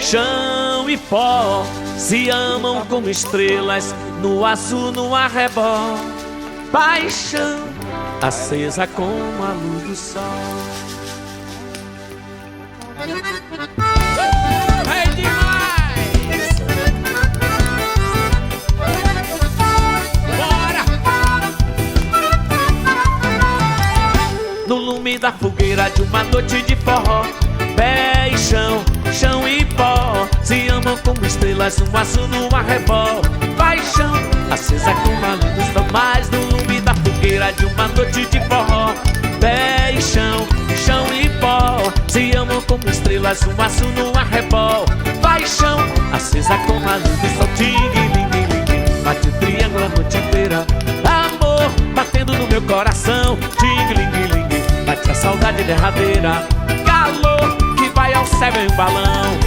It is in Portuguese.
chão e pó se amam como estrelas no azul, no arrebol. Paixão acesa como a luz do sol. É demais! Bora! No lume da fogueira de uma noite de forró, pé e chão, chão e pó se amam como estrelas no azul, no arrebol. Paixão acesa como a luz do sol. Mas no lume da fogueira de uma noite de forró, pé e chão, chão e pó se amam como estrelas no azul, no arrebol. Paixão acesa como a luz do sol. Ting-ling-ling-ling, bate o triângulo a noite inteira. Amor batendo no meu coração. Ting-ling-ling-ling, bate a saudade derradeira. Calor que vai ao céu em um balão.